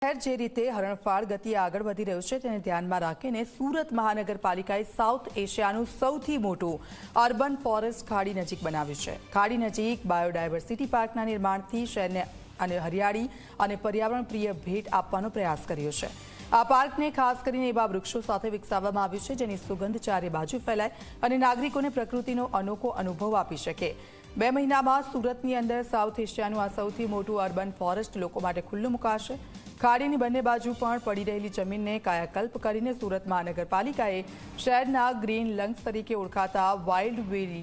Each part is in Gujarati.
શહેર જે રીતે હરણફાળ ગતિએ આગળ વધી રહ્યું છે તેને ધ્યાનમાં રાખીને સુરત મહાનગરપાલિકાએ સાઉથ એશિયાનું સૌથી મોટું અર્બન ફોરેસ્ટ ખાડી નજીક બનાવ્યું છે. ખાડી નજીક બાયોડાયવર્સિટી પાર્કના નિર્માણથી શહેરને અને હરિયાળી અને પર્યાવરણ પ્રિય ભેટ આપવાનો પ્રયાસ કર્યો છે. આ પાર્કને ખાસ કરીને એવા વૃક્ષો સાથે વિકસાવવામાં આવ્યું છે જેની સુગંધ ચારે બાજુ ફેલાય અને નાગરિકોને પ્રકૃતિનો અનોખો અનુભવ આપી શકે. 2 મહિનામાં સુરતની અંદર સાઉથ એશિયાનું આ સૌથી મોટું અર્બન ફોરેસ્ટ લોકો માટે ખુલ્લું મુકાશે. ખાડીની બંને બાજુ પણ પડી રહેલી જમીનને કાયાકલ્પ કરીને સુરત મહાનગરપાલિકાએ શહેરના ગ્રીન લંગ્સ તરીકે ઓળખાતા વાઇલ્ડ વેલી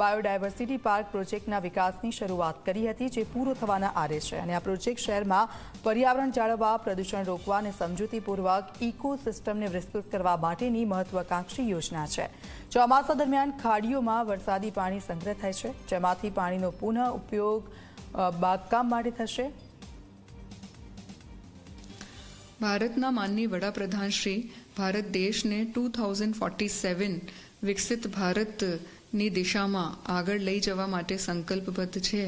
બાયોડાયવર્સિટી પાર્ક પ્રોજેક્ટના વિકાસની શરૂઆત કરી હતી, જે પૂરો થવાના આરે છે. અને આ પ્રોજેક્ટ શહેરમાં પર્યાવરણ જાળવવા, પ્રદૂષણ રોકવા અને સમજૂતીપૂર્વક ઇકોસિસ્ટમને વિસ્તૃત કરવા માટેની મહત્વાકાંક્ષી યોજના છે. ચોમાસા દરમિયાન ખાડીઓમાં વરસાદી પાણી સંગ્રહ થાય છે, જેમાંથી પાણીનો પુનઃ ઉપયોગ બાગકામ માટે થશે. ભારતના માનનીય વડાપ્રધાન શ્રી ભારત દેશને 2047 વિકસિત ભારતની દિશામાં આગળ લઈ જવા માટે સંકલ્પબદ્ધ છે.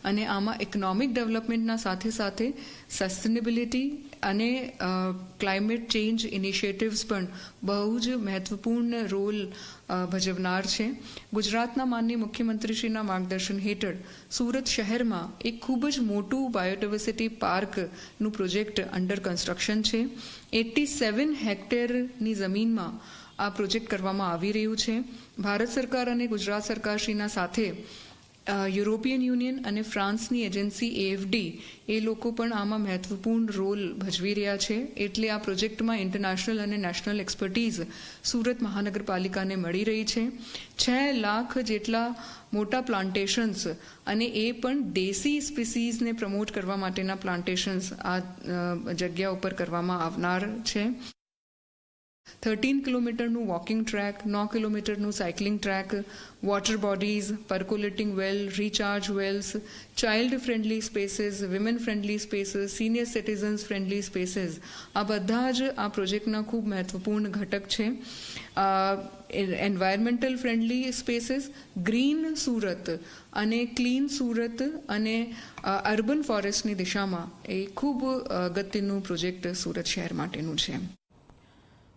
અને આમાં ઇકોનોમિક ડેવલપમેન્ટના સાથે સાથે સસ્ટેનેબિલિટી અને ક્લાઇમેટ ચેન્જ ઇનિશિયેટિવ્સ પણ બહુ જ મહત્વપૂર્ણ રોલ ભજવનાર છે. ગુજરાતના માનનીય મુખ્યમંત્રીશ્રીના માર્ગદર્શન હેઠળ સુરત શહેરમાં એક ખૂબ જ મોટું બાયોડાયવર્સિટી પાર્કનું પ્રોજેક્ટ અંડર કન્સ્ટ્રક્શન છે. 87 હેક્ટરની જમીનમાં આ પ્રોજેક્ટ કરવામાં આવી રહ્યું છે. ભારત સરકાર અને ગુજરાત સરકારશ્રીના સાથે યુરોપિયન યુનિયન અને ફ્રાન્સની એજન્સી AFD એ લોકો પણ આમાં મહત્વપૂર્ણ રોલ ભજવી રહ્યા છે. એટલે આ પ્રોજેક્ટમાં ઇન્ટરનેશનલ અને નેશનલ એક્સપર્ટીઝ સુરત મહાનગરપાલિકાને મળી રહી છે. 6 લાખ જેટલા મોટા પ્લાન્ટેશન્સ અને એ પણ દેશી સ્પીસીઝને પ્રમોટ કરવા માટેના પ્લાન્ટેશન્સ આ જગ્યા ઉપર કરવામાં આવનાર છે. 13 કિલોમીટરનું વોકિંગ ટ્રેક, 9 કિલોમીટરનું cycling track, water bodies, percolating well, recharge wells, child friendly spaces, women friendly spaces, senior citizens friendly spaces, આ બધા જ આ પ્રોજેક્ટના ખૂબ મહત્વપૂર્ણ ઘટક છે. Environmental friendly spaces, green Surat અને ક્લીન સુરત અને અર્બન ફોરેસ્ટની દિશામાં એ ખૂબ અગત્યનું પ્રોજેક્ટ સુરત શહેર માટેનું છે.